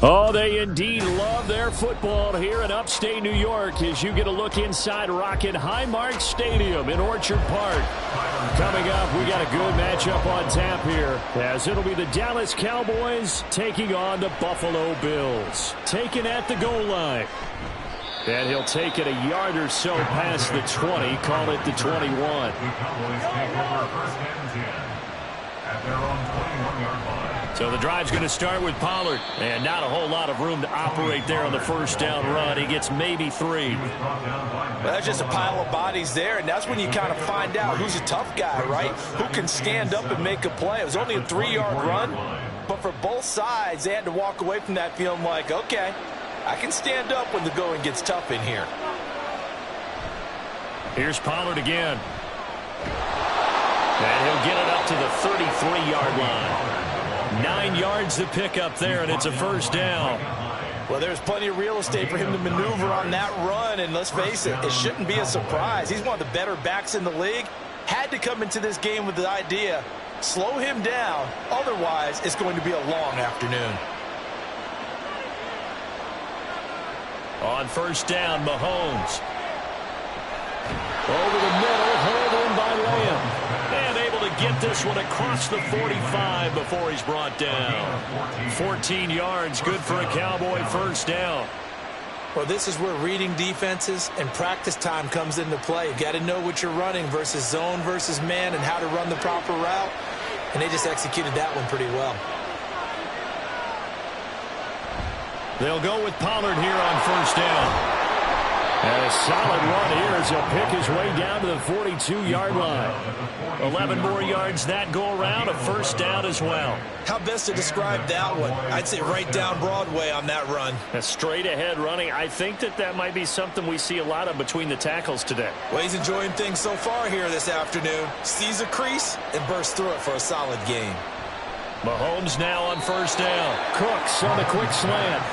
Oh, they indeed love their football here in upstate New York as you get a look inside Rocket Highmark Stadium in Orchard Park. Coming up, we got a good matchup on tap here as it'll be the Dallas Cowboys taking on the Buffalo Bills. Taken at the goal line. And he'll take it a yard or so past the 20, call it the 21. The Cowboys take over first and 10 at their own 21-yard line. So the drive's going to start with Pollard, and not a whole lot of room to operate there on the first down run. He gets maybe 3. Well, that's just a pile of bodies there, and that's when you kind of find out who's a tough guy, right? Who can stand up and make a play. It was only a 3-yard run, but for both sides, they had to walk away from that feeling like, okay, I can stand up when the going gets tough in here. Here's Pollard again. And he'll get it up to the 33-yard line. 9 yards to pick up there, and it's a first down. Well, there's plenty of real estate for him to maneuver on that run, and let's face it, it shouldn't be a surprise. He's one of the better backs in the league. Had to come into this game with the idea, slow him down, otherwise it's going to be a long afternoon. On first down, Mahomes. Over the middle, hauled in by Lamb. And able to get this one across the 45 before he's brought down. 14 yards, good for a Cowboy first down. Well, this is where reading defenses and practice time comes into play. You've got to know what you're running versus zone versus man and how to run the proper route. And they just executed that one pretty well. They'll go with Pollard here on first down. And a solid run here as he'll pick his way down to the 42-yard line. 11 more yards that go around, a first down as well. How best to describe that one? I'd say right down Broadway on that run. A straight-ahead running. I think that might be something we see a lot of between the tackles today. Well, he's enjoying things so far here this afternoon. Sees a crease and bursts through it for a solid gain. Mahomes now on first down. Cooks on the quick slant.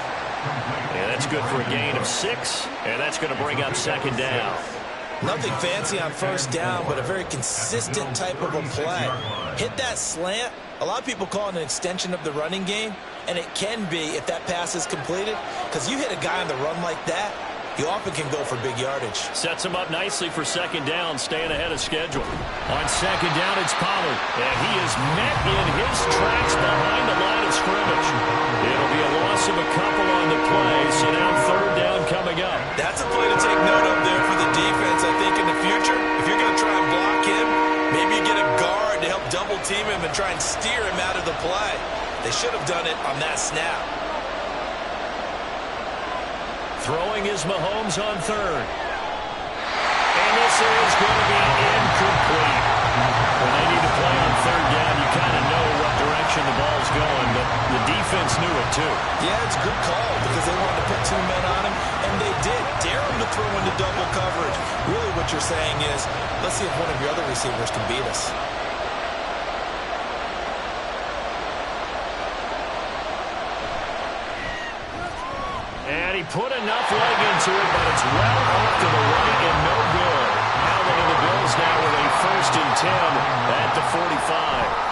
And that's good for a gain of 6, and that's going to bring up second down. Nothing fancy on first down, but a very consistent type of a play. Hit that slant. A lot of people call it an extension of the running game, and it can be if that pass is completed, because you hit a guy on the run like that, you often can go for big yardage. Sets him up nicely for second down, staying ahead of schedule. On second down, it's Pollard, and he is met in his tracks behind the line of scrimmage. It'll be a loss of a couple on the play, so now third down coming up. That's a play to take note of there for the defense, I think, in the future. If you're going to try and block him, maybe you get a guard to help double team him and try and steer him out of the play. They should have done it on that snap. Throwing is Mahomes on third. And this is going to be incomplete. When they need to play on third down, you kind of know what direction the ball's going, but the defense knew it too. Yeah, it's a good call because they wanted to put 2 men on him, and they did. Dare him to throw into double coverage. Really what you're saying is, let's see if one of your other receivers can beat us. And he put enough leg into it, but it's well off to the right and no good. Now the Bills now with a first and 10 at the 45.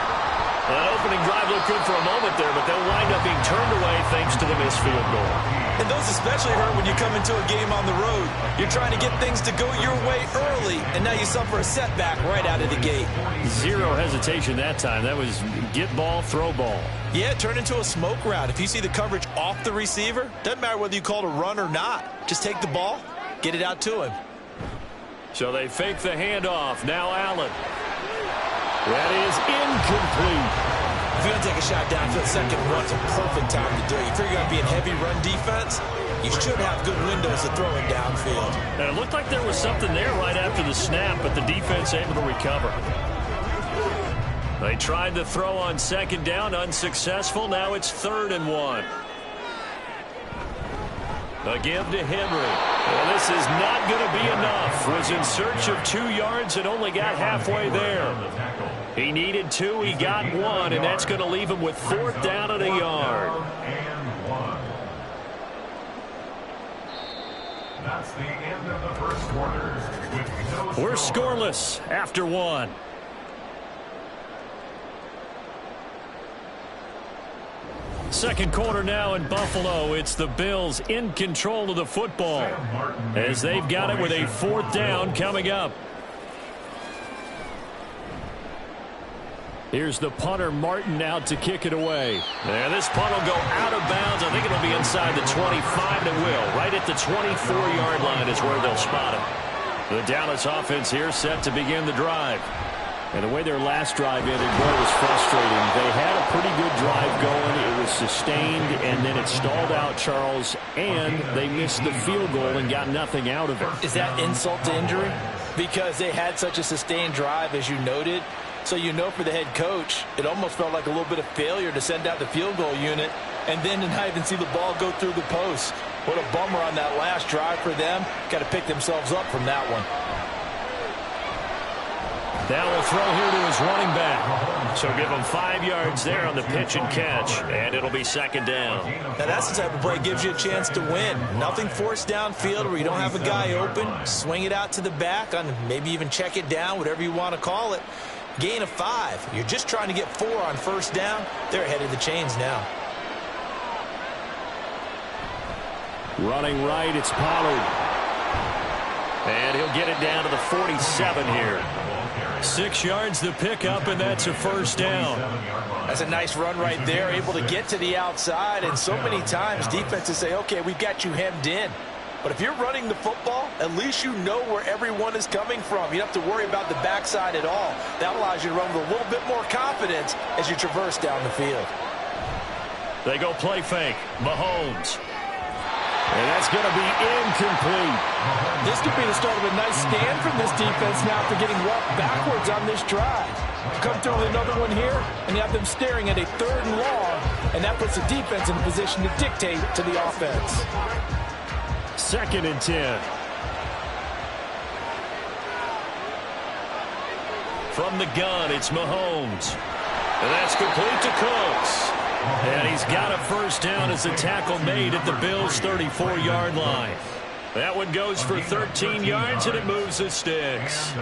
That opening drive looked good for a moment there, but they'll wind up being turned away thanks to the missed field goal. And those especially hurt when you come into a game on the road. You're trying to get things to go your way early, and now you suffer a setback right out of the gate. Zero hesitation that time. That was get ball, throw ball. Yeah, turn into a smoke route. If you see the coverage off the receiver, doesn't matter whether you call it a run or not. Just take the ball, get it out to him. So they fake the handoff. Now Allen. That is incomplete. If you're going to take a shot downfield, second and one, it's a perfect time to do it. If you're going to be in heavy run defense, you should have good windows to throw it downfield. And it looked like there was something there right after the snap, but the defense able to recover. They tried to throw on second down, unsuccessful. Now it's 3rd and 1. A give to Henry. Well, this is not going to be enough. Was in search of 2 yards and only got halfway there. He needed 2. He got 1, and that's going to leave him with 4th down and a yard. That's the end of the first quarter. We're scoreless after one. Second quarter now in Buffalo. It's the Bills in control of the football as they've got it with a fourth down coming up. Here's the punter, Martin, out to kick it away. And this punt will go out of bounds. I think it'll be inside the 25, and it will. Right at the 24-yard line is where they'll spot it. The Dallas offense here set to begin the drive. And the way their last drive ended, boy, was frustrating. They had a pretty good drive going. It was sustained, and then it stalled out, Charles, and they missed the field goal and got nothing out of it. Is that insult to injury? Because they had such a sustained drive, as you noted. So you know for the head coach, it almost felt like a little bit of failure to send out the field goal unit and then to not even see the ball go through the post. What a bummer on that last drive for them. Got to pick themselves up from that one. Now will throw here to his running back. So give him 5 yards there on the pitch and catch, and it'll be second down. Now that's the type of play that gives you a chance to win. Nothing forced downfield where you don't have a guy open. Swing it out to the back, on maybe even check it down, whatever you want to call it. Gain of 5. You're just trying to get 4 on first down. They're ahead of the chains now. Running right, it's Pollard. And he'll get it down to the 47 here. 6 yards the pickup, and that's a first down. That's a nice run right there, able to get to the outside. And so many times defenses say, okay, we've got you hemmed in. But if you're running the football, at least you know where everyone is coming from. You don't have to worry about the backside at all. That allows you to run with a little bit more confidence as you traverse down the field. They go play fake. Mahomes. And that's going to be incomplete. This could be the start of a nice stand from this defense now after getting walked backwards on this drive. Come through with another one here, and you have them staring at a 3rd and long, and that puts the defense in a position to dictate to the offense. 2nd and 10. From the gun, it's Mahomes. And that's complete to Cooks. And he's got a first down as the tackle made at the Bills' 34-yard line. That one goes for 13 yards, and it moves the sticks.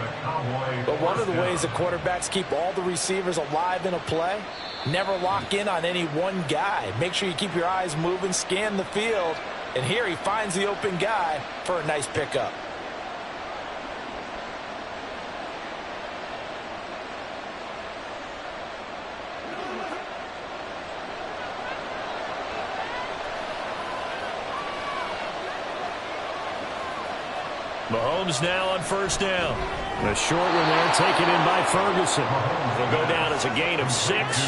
But one of the ways the quarterbacks keep all the receivers alive in a play, never lock in on any one guy. Make sure you keep your eyes moving, scan the field. And here he finds the open guy for a nice pickup. Mahomes now on first down. A short one there taken in by Ferguson. It'll go down as a gain of 6,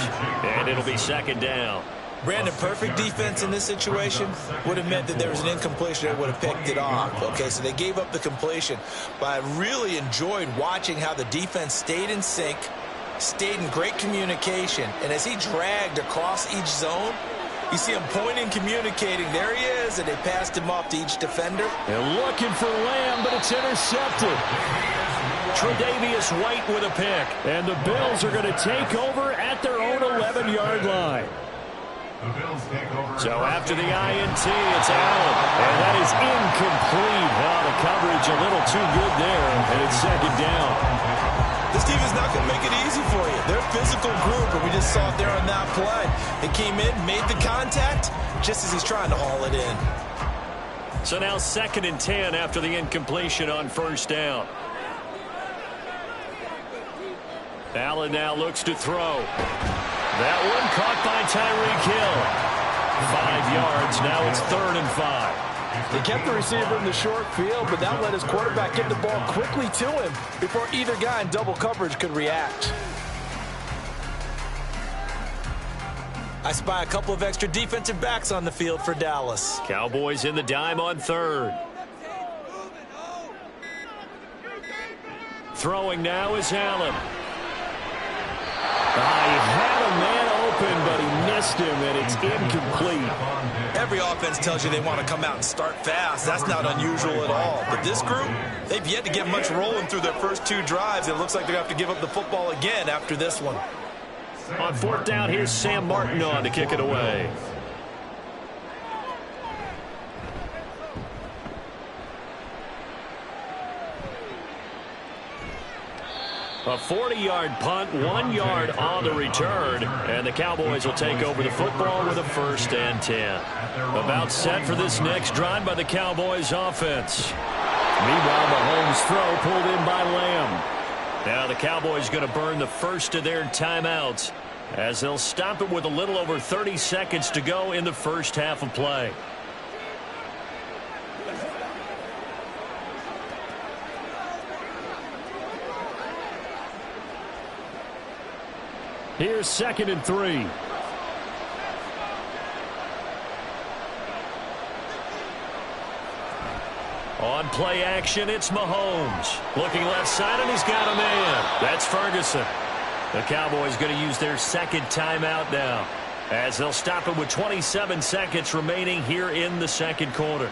and it'll be second down. Brandon, perfect defense in this situation would have meant that there was an incompletion that would have picked it off. Okay, so they gave up the completion. But I really enjoyed watching how the defense stayed in sync, stayed in great communication. And as he dragged across each zone, you see him pointing, communicating. There he is, and they passed him off to each defender. They're looking for Lamb, but it's intercepted. Tre'Davious White with a pick. And the Bills are going to take over at their own 11-yard line. So after the INT, it's Allen. And that is incomplete. Oh, the coverage a little too good there, and it's second down. This team is not going to make it easy for you. They're a physical group, and we just saw it there on that play. They came in, made the contact, just as he's trying to haul it in. So now 2nd and 10 after the incompletion on first down. Allen now looks to throw. That one caught by Tyreek Hill. 5 yards. Now it's 3rd and 5. They kept the receiver in the short field, but that let his quarterback get the ball quickly to him before either guy in double coverage could react. I spy a couple of extra defensive backs on the field for Dallas. Cowboys in the dime on 3rd. Throwing now is Allen. He had a man open, but he missed him, and it's incomplete. Every offense tells you they want to come out and start fast. That's not unusual at all. But this group, they've yet to get much rolling through their first 2 drives. It looks like they're going to have to give up the football again after this one. On 4th down, here's Sam Martin on to kick it away. A 40-yard punt, 1 yard on the return, and the Cowboys will take over the football with a 1st and 10. About set for this next drive by the Cowboys offense. Meanwhile, Mahomes' throw pulled in by Lamb. Now the Cowboys going to burn the first of their timeouts as they'll stop it with a little over 30 seconds to go in the first half of play. Here's 2nd and 3. On play action, it's Mahomes. Looking left side, and he's got a man. That's Ferguson. The Cowboys going to use their 2nd timeout now, as they'll stop it with 27 seconds remaining here in the 2nd quarter.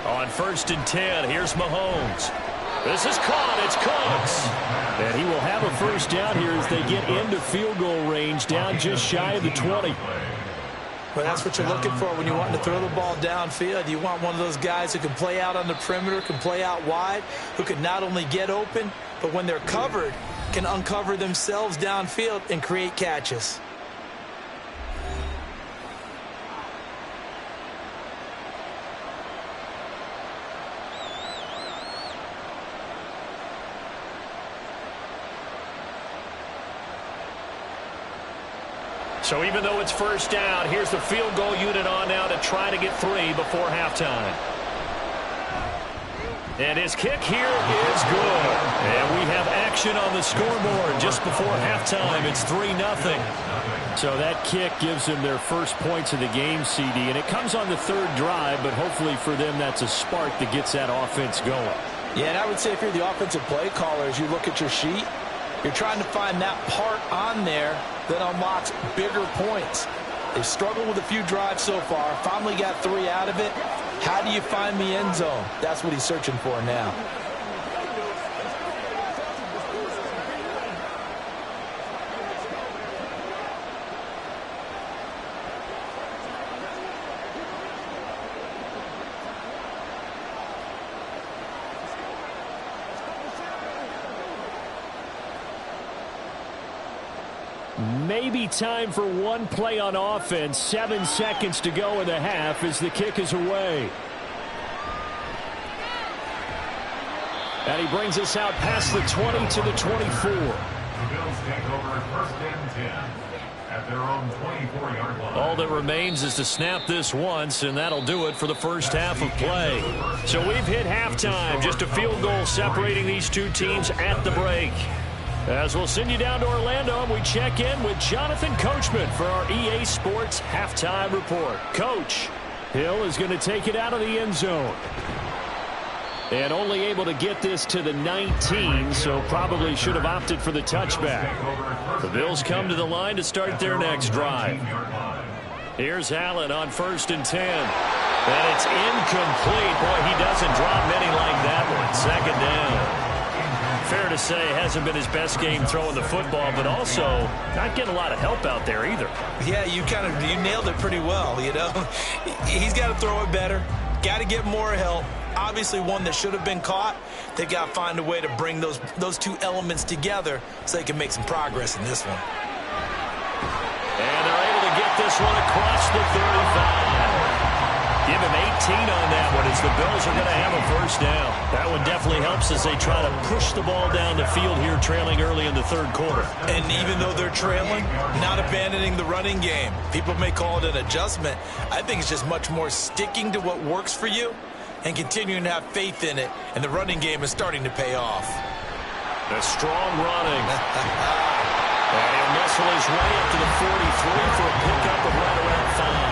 On 1st and 10, here's Mahomes. This is caught. It's Cooks. And he will have a 1st down here as they get into field goal range, down just shy of the 20. Well, that's what you're looking for when you want to throw the ball downfield. You want one of those guys who can play out on the perimeter, can play out wide, who can not only get open, but when they're covered, can uncover themselves downfield and create catches. So even though it's 1st down, here's the field goal unit on now to try to get 3 before halftime. And his kick here is good. And we have action on the scoreboard just before halftime. It's 3-0. So that kick gives them their first points of the game, CD. And it comes on the 3rd drive, but hopefully for them that's a spark that gets that offense going. Yeah, and I would say if you're the offensive play caller, as you look at your sheet, you're trying to find that part on there that unlocks bigger points. They've struggled with a few drives so far. Finally got 3 out of it. How do you find the end zone? That's what he's searching for now. Maybe time for one play on offense. 7 seconds to go in the half as the kick is away. And he brings us out past the 20 to the 24. The Bills take over 1st and 10 at their own 24-yard line. All that remains is to snap this once, and that'll do it for the first half of play. So we've hit halftime. Just a field goal separating these two teams at the break. As we'll send you down to Orlando, and we check in with Jonathan Coachman for our EA Sports Halftime Report. Coach, Hill is going to take it out of the end zone. And only able to get this to the 19, so probably should have opted for the touchback. The Bills come to the line to start their next drive. Here's Allen on 1st and 10. And it's incomplete. Boy, he doesn't drop many like that one. 2nd down. Fair to say, hasn't been his best game throwing the football, but also not getting a lot of help out there either. Yeah, you nailed it pretty well, you know. He's got to throw it better. Got to get more help. Obviously one that should have been caught. They've got to find a way to bring those two elements together so they can make some progress in this one. And they're able to get this one across the 35. Give him 18 on that one as the Bills are going to have a 1st down. That one definitely helps as they try to push the ball down the field here, trailing early in the 3rd quarter. And even though they're trailing, not abandoning the running game. People may call it an adjustment. I think it's just much more sticking to what works for you and continuing to have faith in it. And the running game is starting to pay off. A strong running. And he'll muscle his way up to the 43 for a pickup of right around 5.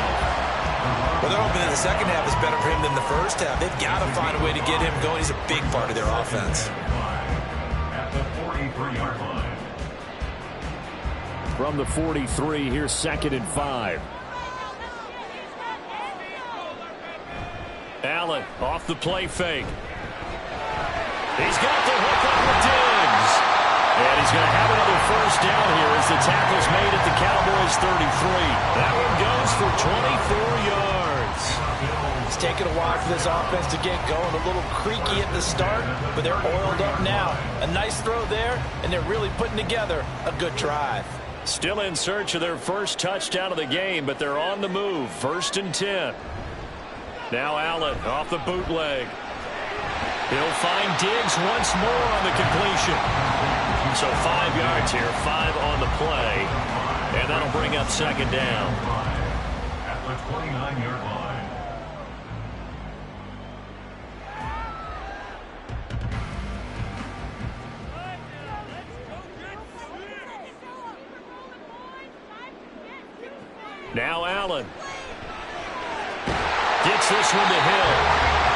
Well, they're hoping that the second half is better for him than the first half. They've got to find a way to get him going. He's a big part of their offense. At the 43-yard line. From the 43, here's 2nd and 5. Allen off the play fake. He's got the hook up with Diggs. And he's going to have another first down here as the tackle's made at the Cowboys' 33. That one goes for 24 yards. It's taken a while for this offense to get going. A little creaky at the start, but they're oiled up now. A nice throw there, and they're really putting together a good drive. Still in search of their first touchdown of the game, but they're on the move. 1st and 10. Now Allen off the bootleg. He'll find Diggs once more on the completion. So 5 yards here, 5 on the play. And that'll bring up 2nd down. At the 29-yard line. Now Allen. Gets this one to Hill.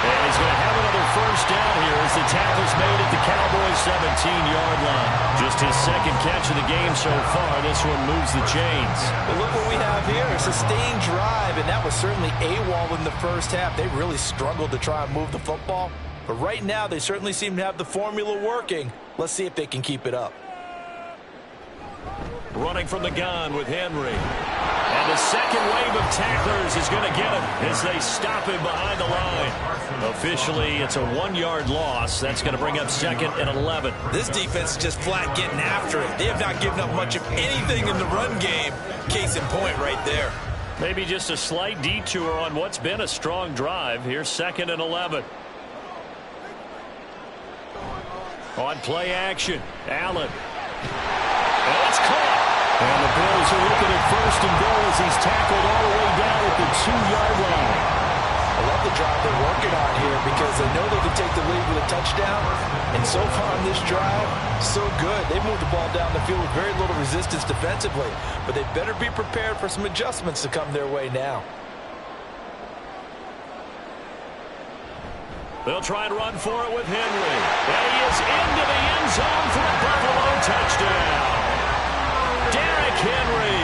And he's going to have another first down here as the tackle's made at the Cowboys' 17-yard line. Just his 2nd catch of the game so far. This one moves the chains. But look what we have here. A sustained drive, and that was certainly AWOL in the first half. They really struggled to try and move the football. But right now, they certainly seem to have the formula working. Let's see if they can keep it up. Running from the gun with Henry. And the second wave of tacklers is going to get him as they stop him behind the line. Officially, it's a 1-yard loss. That's going to bring up 2nd and 11. This defense is just flat getting after it. They have not given up much of anything in the run game. Case in point right there. Maybe just a slight detour on what's been a strong drive. Here's 2nd and 11. On play action, Allen. And it's caught. And the Bills are looking at 1st and goal as he's tackled all the way down at the 2-yard line. I love the drive they're working on here because they know they can take the lead with a touchdown. And so far on this drive, so good. They moved the ball down the field with very little resistance defensively. But they better be prepared for some adjustments to come their way now. They'll try and run for it with Henry. And he is into the end zone for a Buffalo touchdown. Derrick Henry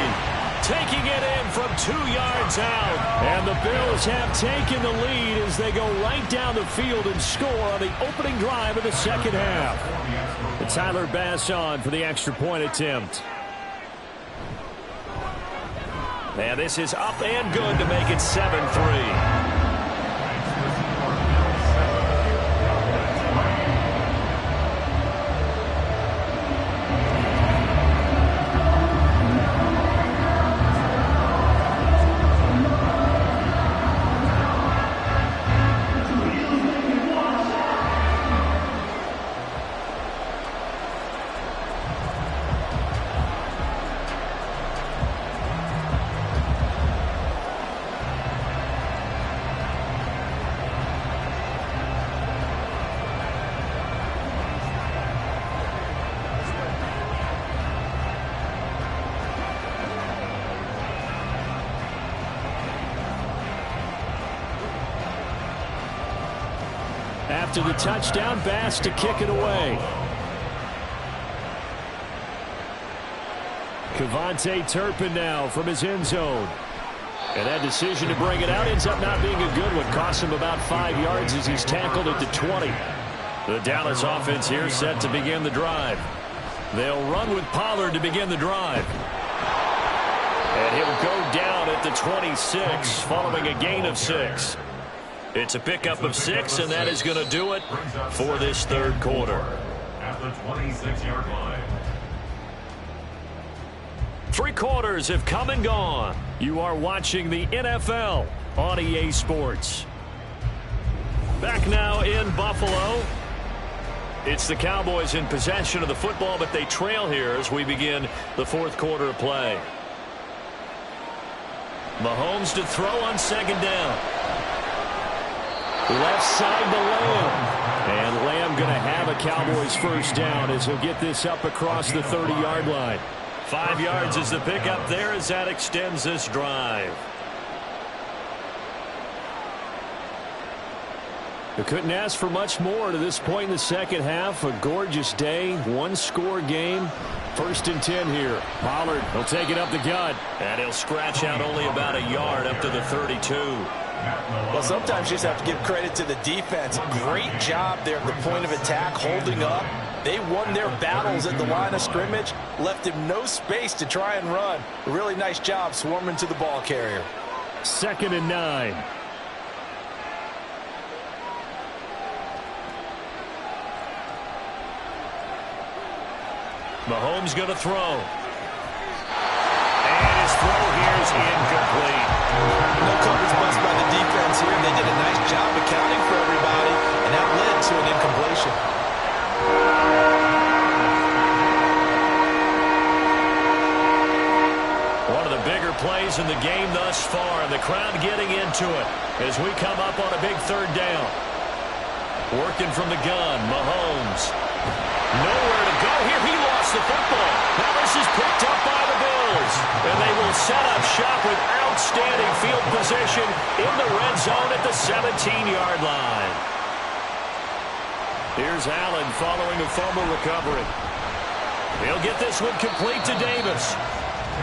taking it in from 2 yards out. And the Bills have taken the lead as they go right down the field and score on the opening drive of the 2nd half. And Tyler Bass on for the extra point attempt. And this is up and good to make it 7-3. After the touchdown, Bass to kick it away. Kevontae Turpin now from his end zone. And that decision to bring it out ends up not being a good one. Cost him about 5 yards as he's tackled at the 20. The Dallas offense here set to begin the drive. They'll run with Pollard to begin the drive. And he'll go down at the 26 following a gain of 6. It's a pickup of 6, and that is going to do it for this 3rd quarter. At the 26-yard line. 3 quarters have come and gone. You are watching the NFL on EA Sports. Back now in Buffalo. It's the Cowboys in possession of the football, but they trail here as we begin the 4th quarter of play. Mahomes to throw on 2nd down. Left side to Lamb. And Lamb going to have a Cowboys first down as he'll get this up across the 30-yard line. 5 yards is the pickup there as that extends this drive. They couldn't ask for much more to this point in the 2nd half. A gorgeous day, 1-score game. 1st and 10 here. Pollard will take it up the gut. And he'll scratch out only about a yard up to the 32. Well, sometimes you just have to give credit to the defense. Great job there at the point of attack, holding up. They won their battles at the line of scrimmage, left him no space to try and run. A really nice job swarming to the ball carrier. 2nd and 9. Mahomes going to throw. And his throw here is incomplete. No coverage bust by the defense here. They did a nice job accounting for everybody, and that led to an incompletion. One of the bigger plays in the game thus far. The crowd getting into it as we come up on a big 3rd down. Working from the gun, Mahomes. Nowhere to go here. He lost the football. Now this is picked up by the Bills. And they will set up shop with outstanding field position in the red zone at the 17-yard line. Here's Allen following a fumble recovery. He'll get this one complete to Davis.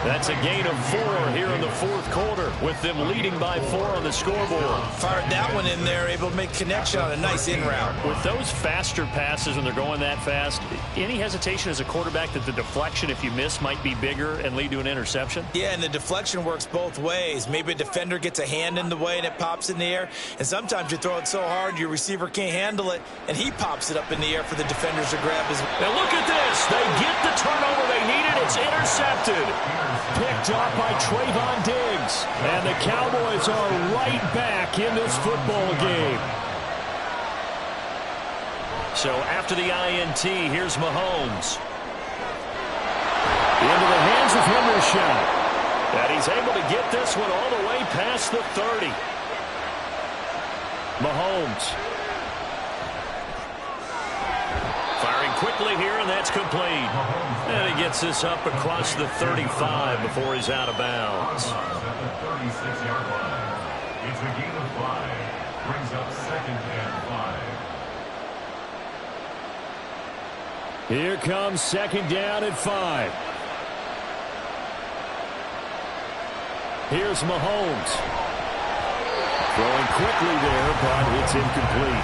That's a gain of 4 here in the 4th quarter, with them leading by 4 on the scoreboard. Fired that one in there, able to make connection on a nice in route. With those faster passes when they're going that fast, any hesitation as a quarterback that the deflection, if you miss, might be bigger and lead to an interception? Yeah, and the deflection works both ways. Maybe a defender gets a hand in the way and it pops in the air, and sometimes you throw it so hard your receiver can't handle it, and he pops it up in the air for the defenders to grab as well. Now look at this. They get the turnover they needed. It's intercepted. Picked off by Trayvon Diggs. And the Cowboys are right back in this football game. So after the INT, here's Mahomes. Into the hands of Hendershot. And he's able to get this one all the way past the 30. Mahomes. Firing quickly here, and that's complete. And he gets this up across the 35 before he's out of bounds. At the 36-yard line. It's a gain of 5. Brings up 2nd and 5. Here comes 2nd down at 5. Here's Mahomes. Throwing quickly there, but it's incomplete.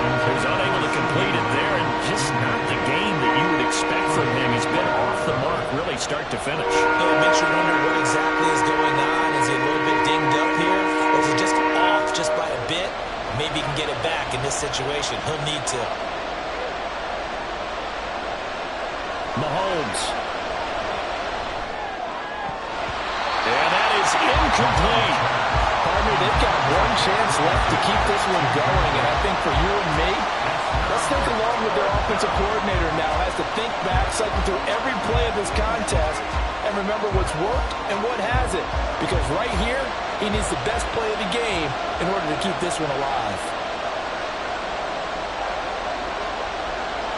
He's unable to complete it there, and just not the game that you would expect from him. He's been off the mark, really start to finish. It makes you wonder what exactly is going on. Is he a little bit dinged up here? Or is he just off just by a bit? Maybe he can get it back in this situation. He'll need to. Mahomes. And that is incomplete. Partner, they've got one chance left to keep this one going, and I think for you and me, let's think along with their offensive coordinator now. Has to think back, cycle through every play of this contest, and remember what's worked and what hasn't. Because right here, he needs the best play of the game in order to keep this one alive.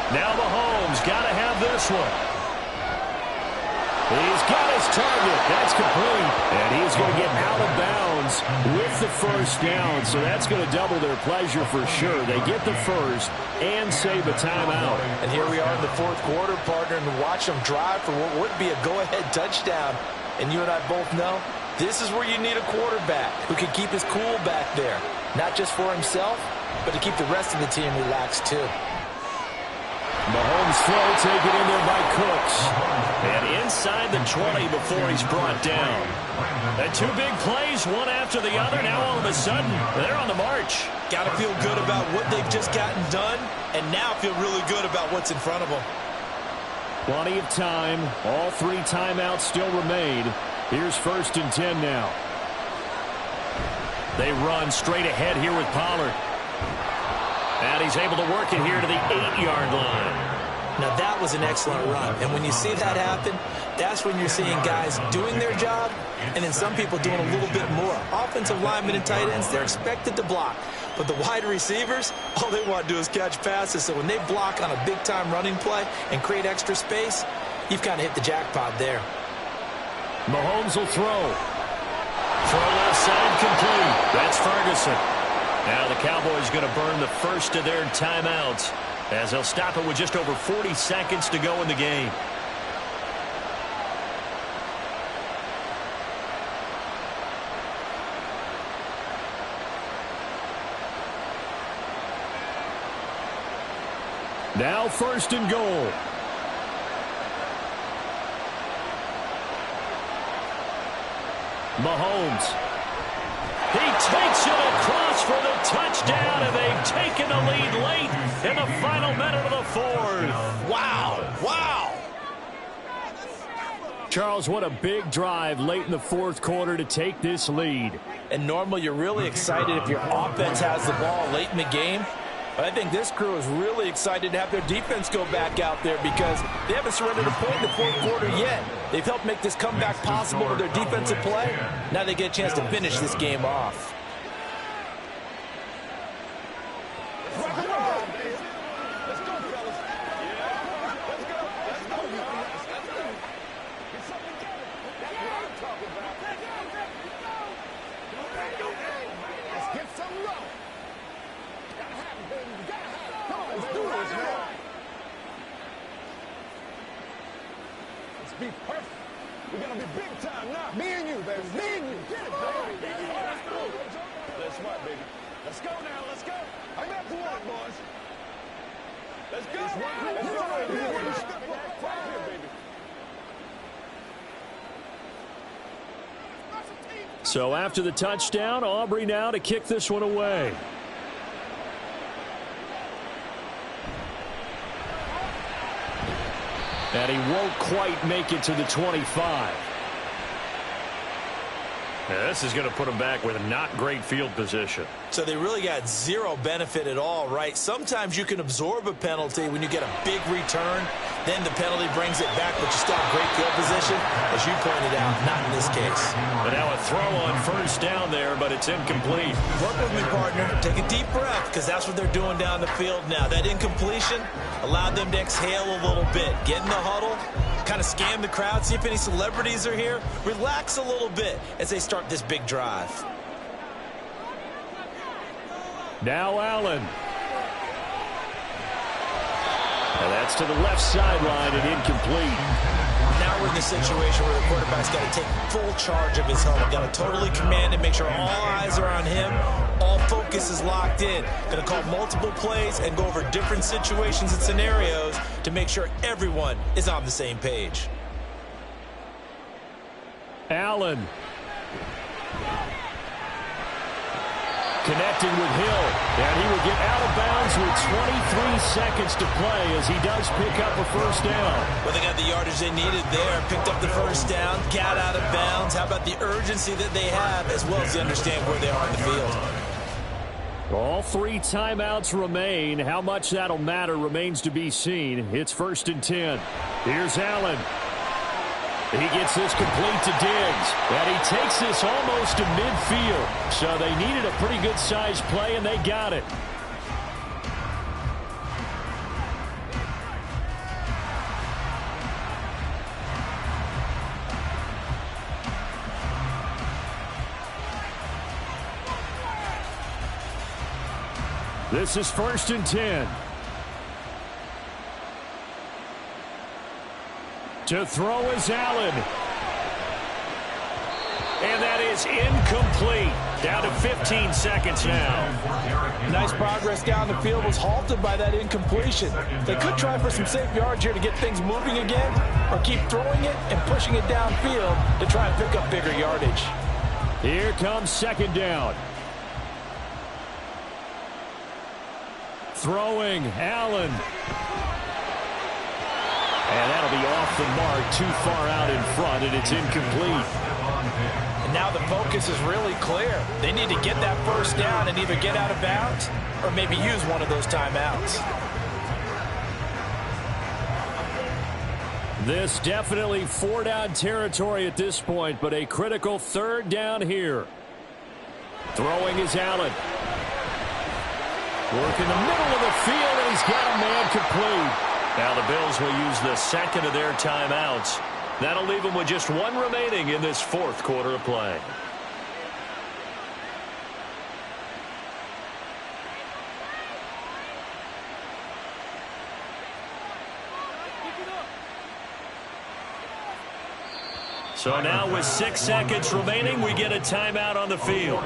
Now Mahomes got to have this one. He's got his target. That's complete. And he's going to get out of bounds with the 1st down. So that's going to double their pleasure for sure. They get the 1st and save a timeout. And here we are in the 4th quarter, partner, and watch them drive for what would be a go-ahead touchdown. And you and I both know this is where you need a quarterback who can keep his cool back there. Not just for himself, but to keep the rest of the team relaxed too. Mahomes' throw taken in there by Cooks. And inside the 20 before he's brought down. And 2 big plays, one after the other. Now all of a sudden, they're on the march. Got to feel good about what they've just gotten done, and now feel really good about what's in front of them. Plenty of time. All 3 timeouts still remain. Here's 1st and 10 now. They run straight ahead here with Pollard. And he's able to work it here to the 8-yard line. Now that was an excellent run. And when you see that happen, that's when you're seeing guys doing their job and then some people doing a little bit more. Offensive linemen and tight ends, they're expected to block. But the wide receivers, all they want to do is catch passes. So when they block on a big-time running play and create extra space, you've kind of hit the jackpot there. Mahomes will throw. Throw left side complete. That's Ferguson. Now the Cowboys going to burn the first of their timeouts as they'll stop it with just over 40 seconds to go in the game. Now 1st and goal. Mahomes. He takes it across for the touchdown, and they've taken the lead late in the final minute of the 4th. Wow. Wow. Charles, what a big drive late in the 4th quarter to take this lead. And normally you're really excited if your offense has the ball late in the game. But I think this crew is really excited to have their defense go back out there because they haven't surrendered a point in the 4th quarter yet. They've helped make this comeback possible with their defensive play. Now they get a chance to finish this game off. Be perfect. We're gonna be big time now. Me and you, baby. Me and you. Get it, baby. That's smart, baby. Let's go now. Let's go. I'm at the work, boys. Let's go. Let's go right here. Step up right here, baby. So after the touchdown, Aubrey now to kick this one away. And he won't quite make it to the 25. Now, this is going to put him back with not great field position. So they really got zero benefit at all, right? Sometimes you can absorb a penalty when you get a big return. Then the penalty brings it back, but you still have great field position. As you pointed out, not in this case. But now a throw on 1st down there, but it's incomplete. Work with me, partner. Take a deep breath, because that's what they're doing down the field now. That incompletion allowed them to exhale a little bit. Get in the huddle, kind of scan the crowd, see if any celebrities are here. Relax a little bit as they start this big drive. Now Allen. And that's to the left sideline and incomplete. Now we're in the situation where the quarterback's got to take full charge of his helmet. Got to totally command it, make sure all eyes are on him. All focus is locked in. Going to call multiple plays and go over different situations and scenarios to make sure everyone is on the same page. Allen. Connecting with Hill, and he will get out of bounds with 23 seconds to play as he does pick up a 1st down. Well, they got the yardage they needed there, picked up the 1st down, got out of bounds. How about the urgency that they have, as well as they understand where they are on the field? All 3 timeouts remain. How much that'll matter remains to be seen. It's 1st and 10. Here's Allen. He gets this complete to Diggs, and he takes this almost to midfield. So they needed a pretty good-sized play, and they got it. This is 1st and 10. To throw is Allen. And that is incomplete. Down to 15 seconds now. Nice progress down the field, was halted by that incompletion. They could try for some safe yards here to get things moving again, or keep throwing it and pushing it downfield to try and pick up bigger yardage. Here comes 2nd down. Throwing, Allen. And that'll be off the mark, too far out in front, and it's incomplete. And now the focus is really clear. They need to get that 1st down and either get out of bounds or maybe use one of those timeouts. This definitely 4-down territory at this point, but a critical 3rd down here. Throwing is Allen. Work in the middle of the field, and he's got a man complete. Now the Bills will use the 2nd of their timeouts. That'll leave them with just 1 remaining in this 4th quarter of play. So now with 6 seconds remaining, we get a timeout on the field.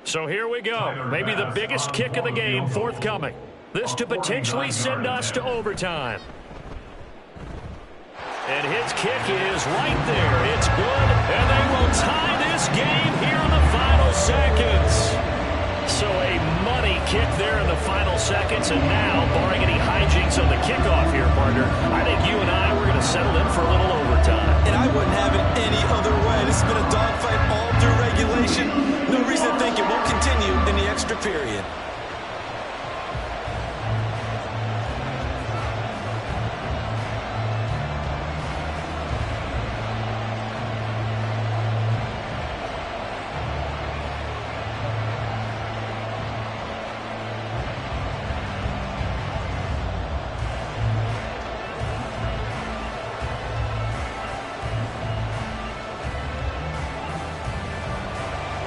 So here we go. Maybe the biggest kick of the game forthcoming. This to potentially send us to overtime. And his kick is right there. It's good, and they will tie this game here in the final seconds. So a money kick there in the final seconds, and now, barring any hijinks on the kickoff here, partner, I think you and I were going to settle in for a little overtime. And I wouldn't have it any other way. This has been a dogfight all through regulation. No reason to think it won't continue in the extra period.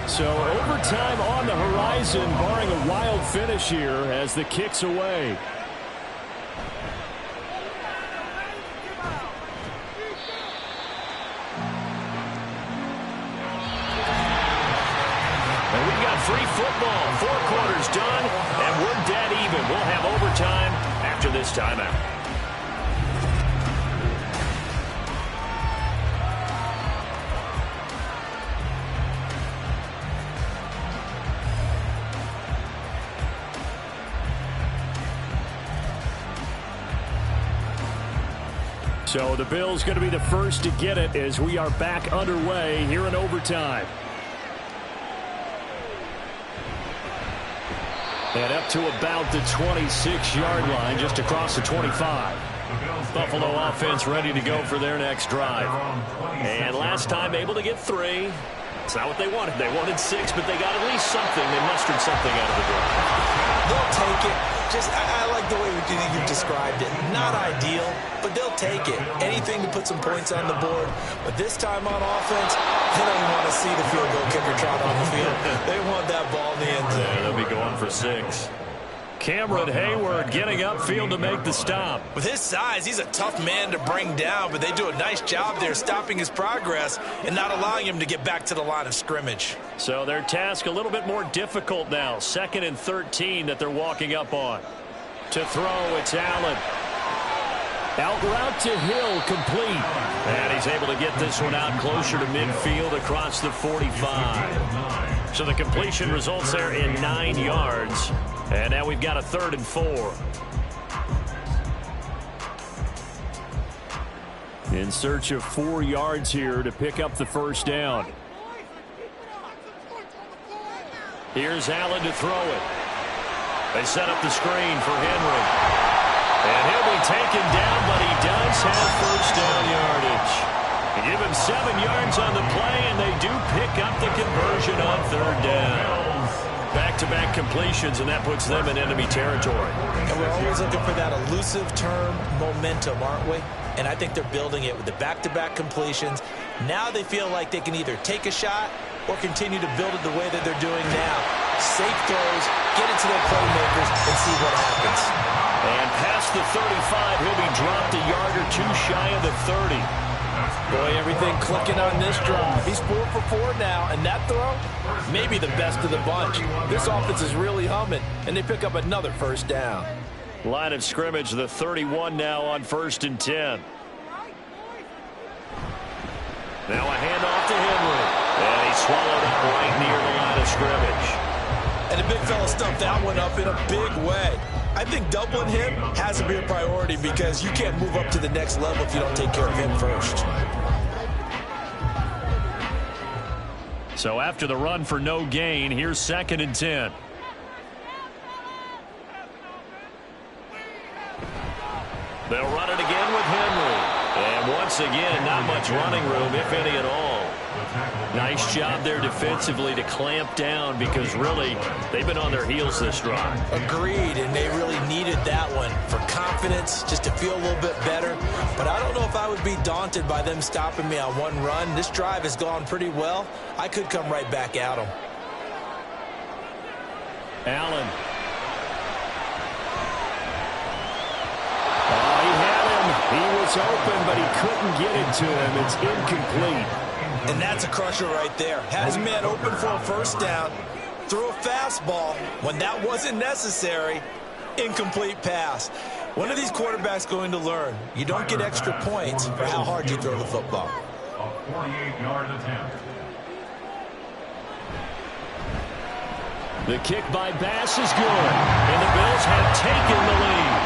So overtime on the horizon, barring a wild finish here as the kick's away. And we've got free football. 4 quarters done, and we're dead even. We'll have overtime after this timeout. So the Bills going to be the first to get it as we are back underway here in overtime. And up to about the 26-yard line, just across the 25. Buffalo offense ready to go for their next drive. And last time able to get 3. It's not what they wanted. They wanted 6, but they got at least something. They mustered something out of the drive. They'll take it. I like the way you described it. Not ideal, but they'll take it. Anything to put some points on the board. But this time on offense, they don't want to see the field goal kicker trot on the field. They want that ball in the end zone. Yeah, they'll be going for 6. Cameron Hayward getting upfield to make the stop. With his size, he's a tough man to bring down, but they do a nice job there stopping his progress and not allowing him to get back to the line of scrimmage. So their task a little bit more difficult now. 2nd and 13 that they're walking up on. To throw, it's Allen. Out route to Hill, complete. And he's able to get this one out closer to midfield across the 45. So the completion results there in 9 yards. And now we've got a 3rd and 4. In search of 4 yards here to pick up the first down. Here's Allen to throw it. They set up the screen for Henry. And he'll be taken down, but he does have first down yardage. They give him 7 yards on the play, and they do pick up the conversion on 3rd down. Back-to-back completions, and that puts them in enemy territory. And we're always looking for that elusive term momentum, aren't we? And I think they're building it with the back-to-back completions. Now they feel like they can either take a shot or continue to build it the way that they're doing now. Safe throws, get it to their playmakers, and see what happens. And past the 35, he'll be dropped a yard or 2 shy of the 30. Boy, everything clicking on this drive. He's 4 for 4 now, and that throw, maybe the best of the bunch. This offense is really humming, and they pick up another first down. Line of scrimmage, the 31 now on 1st and 10. Now a handoff to Henry. And he swallowed up right near the line of scrimmage. And the big fella stumped that one up in a big way. I think doubling him has to be a priority because you can't move up to the next level if you don't take care of him first. So after the run for no gain, here's 2nd and 10. They'll run it again with Henry. And once again, not much running room, if any at all. Nice job there defensively to clamp down because really they've been on their heels this drive. Agreed, and they really needed that one for confidence, just to feel a little bit better. But I don't know if I would be daunted by them stopping me on one run. This drive has gone pretty well. I could come right back at them. Allen. Oh, he had him. He was open, but he couldn't get it to him. It's incomplete. And that's a crusher right there. Had his man open for a first down, threw a fastball when that wasn't necessary, incomplete pass. One of these quarterbacks going to learn, you don't get extra points for how hard you throw the football. A 48-yard attempt. The kick by Bass is good, and the Bills have taken the lead.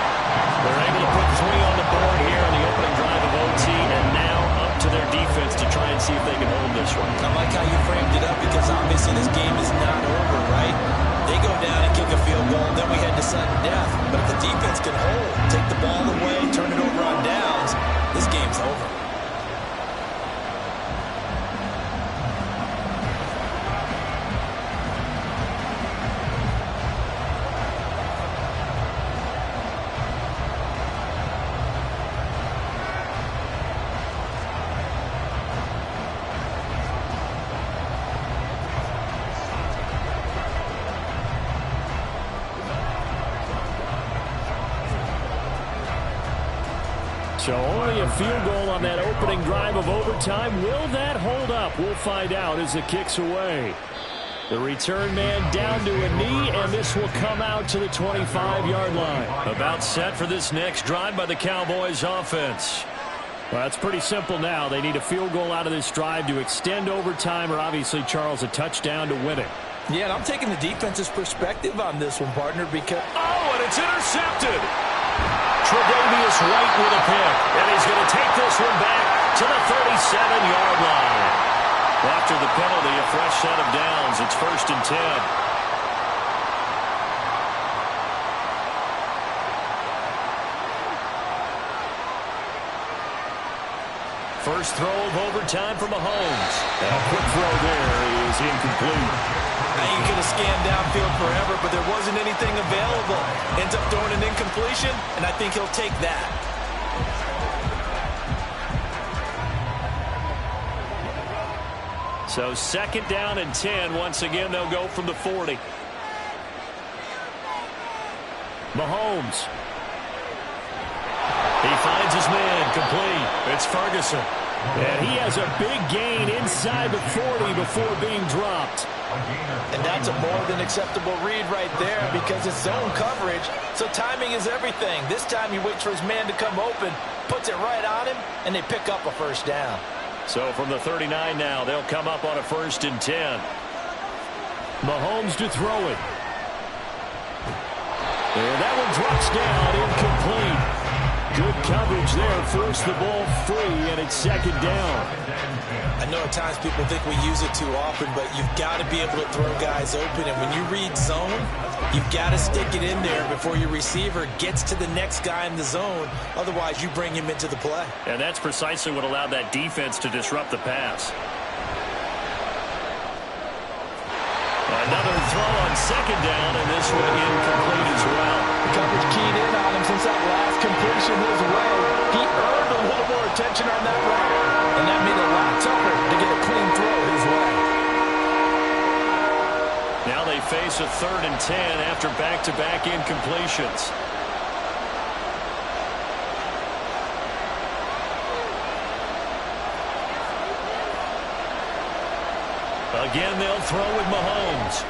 They're able to put 3 on the board here on the opening drive of OT, and now up to their defense to try and see if they can hold this one. I like how you framed it up because obviously this game is not over, right? They go down and kick a field goal, then we head to sudden death. But if the defense can hold, take the ball away, turn it over on downs, this game's over. So only a field goal on that opening drive of overtime. Will that hold up? We'll find out as it kicks away. The return man down to a knee, and this will come out to the 25-yard line. About set for this next drive by the Cowboys offense. Well, it's pretty simple now. They need a field goal out of this drive to extend overtime, or obviously, Charles, a touchdown to win it. Yeah, and I'm taking the defense's perspective on this one, partner, because... Oh, and it's intercepted! Tre'Davious White with a pick, and he's going to take this one back to the 37-yard line. After the penalty, a fresh set of downs. It's 1st and 10. First throw of overtime for Mahomes. And a quick throw there is incomplete. Now you could have scanned downfield forever, but there wasn't anything available. Ends up throwing an incompletion, and I think he'll take that. So 2nd down and 10. Once again, they'll go from the 40. Mahomes. He finds his man complete. It's Ferguson. And he has a big gain inside the 40 before being dropped. And that's a more than acceptable read right there because it's zone coverage, so timing is everything. This time he waits for his man to come open, puts it right on him, and they pick up a first down. So from the 39 now, they'll come up on a 1st and 10. Mahomes to throw it. And that one drops down, incomplete. Good coverage there, forced the ball free, and it's 2nd down. I know at times people think we use it too often, but you've got to be able to throw guys open. And when you read zone, you've got to stick it in there before your receiver gets to the next guy in the zone. Otherwise, you bring him into the play. And that's precisely what allowed that defense to disrupt the pass. Another throw on 2nd down, and this one incomplete as well. The coverage keyed in on him since that last completion his way. He earned a little more attention on that route, and that made it a lot tougher to get a clean throw his way. Now they face a 3rd and 10 after back-to-back incompletions. Again, they'll throw with Mahomes.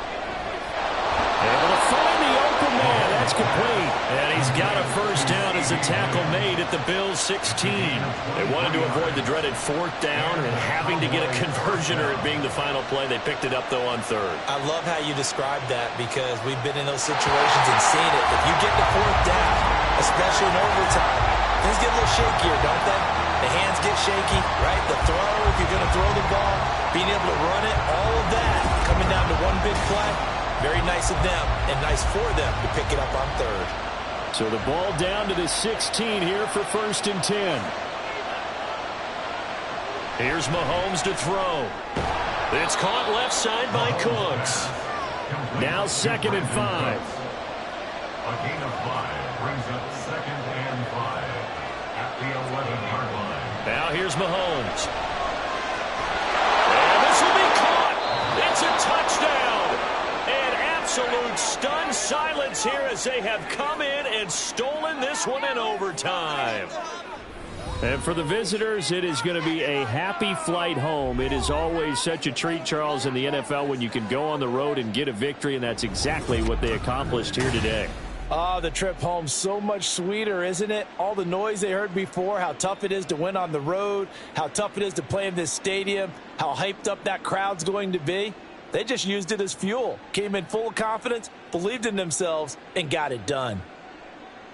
Able to find the open man. That's complete. And he's got a first down as a tackle made at the Bills' 16. They wanted to avoid the dreaded 4th down and having to get a conversion or it being the final play. They picked it up, though, on 3rd. I love how you described that because we've been in those situations and seen it. If you get the 4th down, especially in overtime, things get a little shakier, don't they? The hands get shaky, right? The throw, if you're going to throw the ball, being able to run it, all of that coming down to one big play. Very nice of them and nice for them to pick it up on 3rd. So the ball down to the 16 here for 1st and 10. Here's Mahomes to throw. It's caught left side by Cooks. Now 2nd and 5. A gain of 5 brings up 2nd and 5 at the 11-yard line. Now here's Mahomes. And this will be caught. It's a touchdown. And absolute stunned silence here as they have come in and stolen this one in overtime. And for the visitors, it is going to be a happy flight home. It is always such a treat, Charles, in the NFL when you can go on the road and get a victory, and that's exactly what they accomplished here today. Oh, the trip home so much sweeter, isn't it? All the noise they heard before, how tough it is to win on the road, how tough it is to play in this stadium, how hyped up that crowd's going to be. They just used it as fuel, came in full of confidence, believed in themselves, and got it done.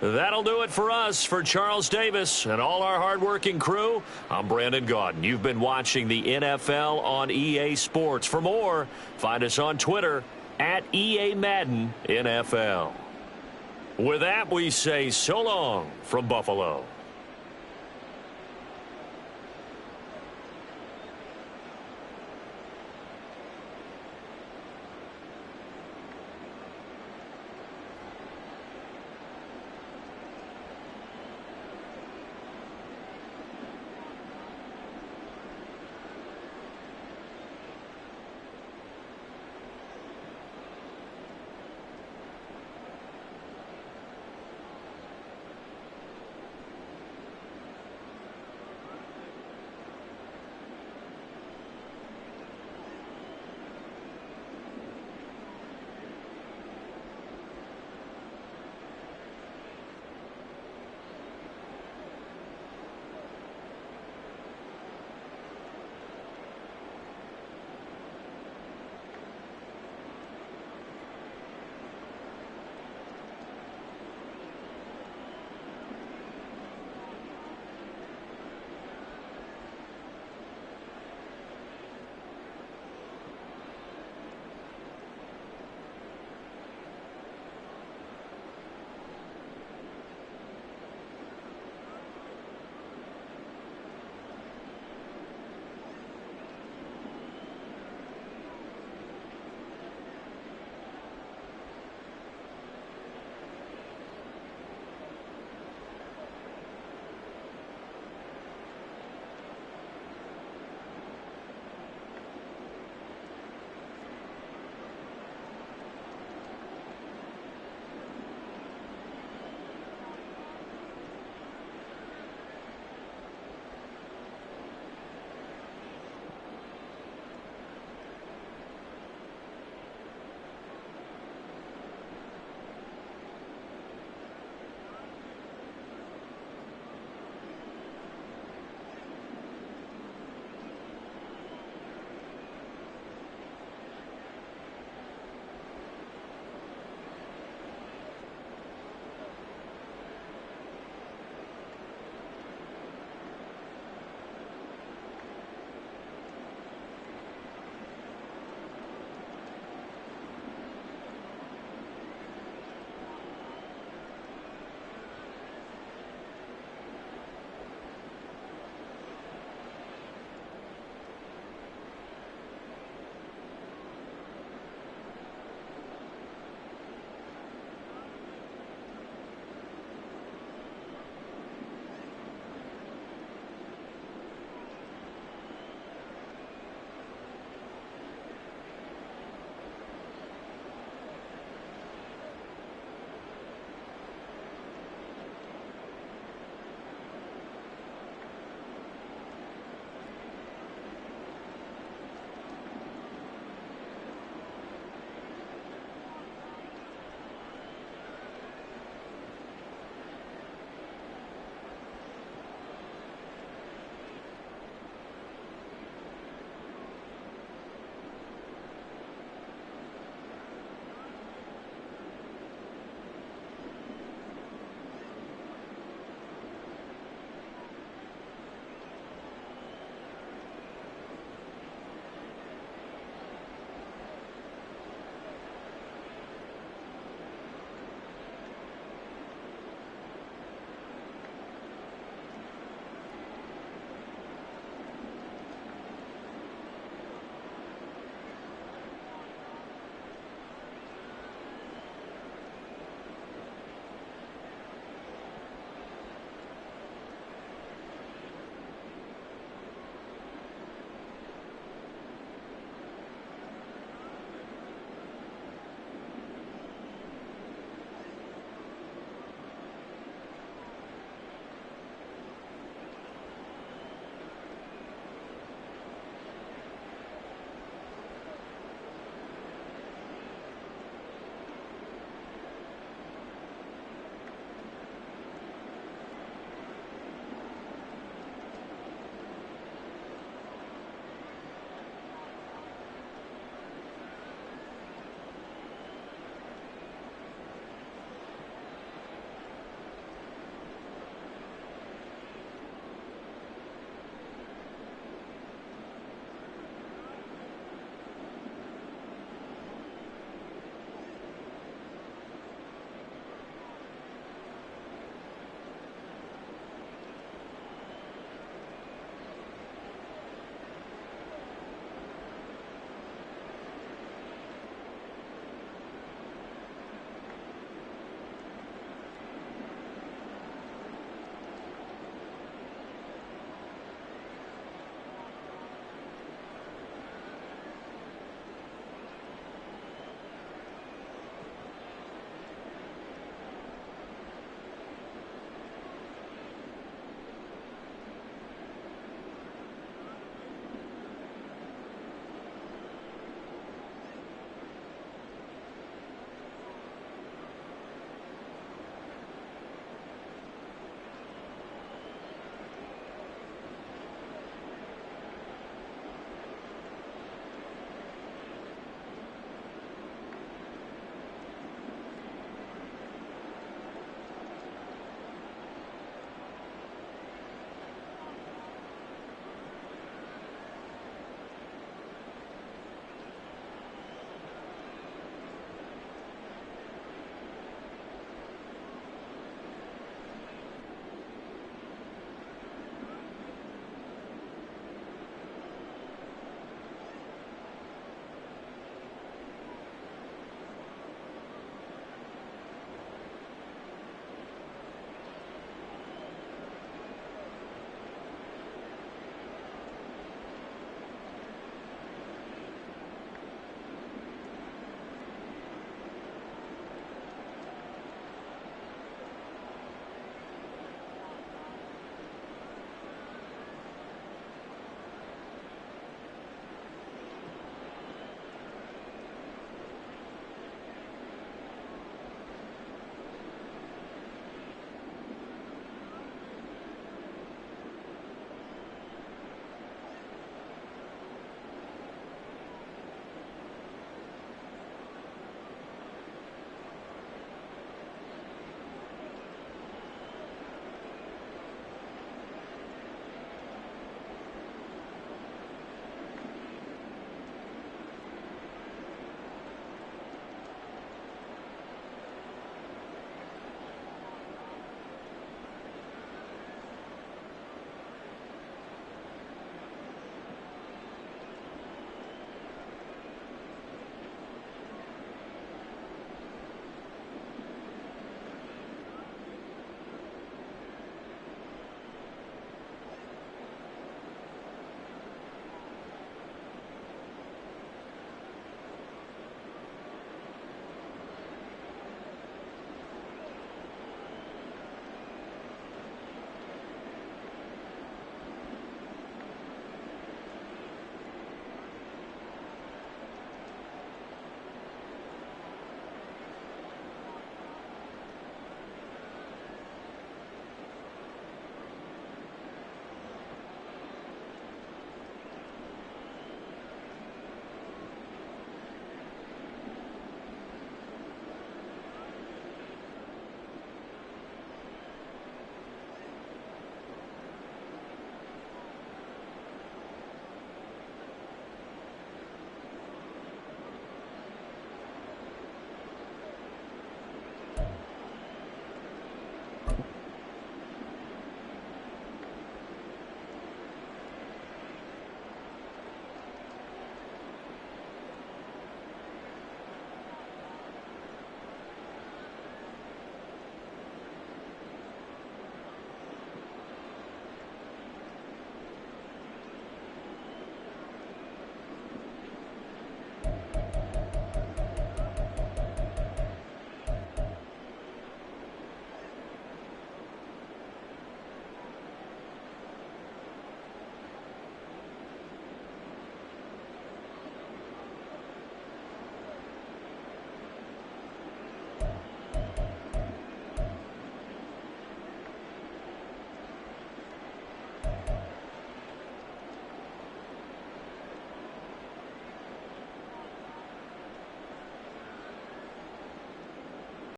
That'll do it for us. For Charles Davis and all our hardworking crew, I'm Brandon Gaudin. You've been watching the NFL on EA Sports. For more, find us on Twitter at EA Madden NFL. With that, we say so long from Buffalo.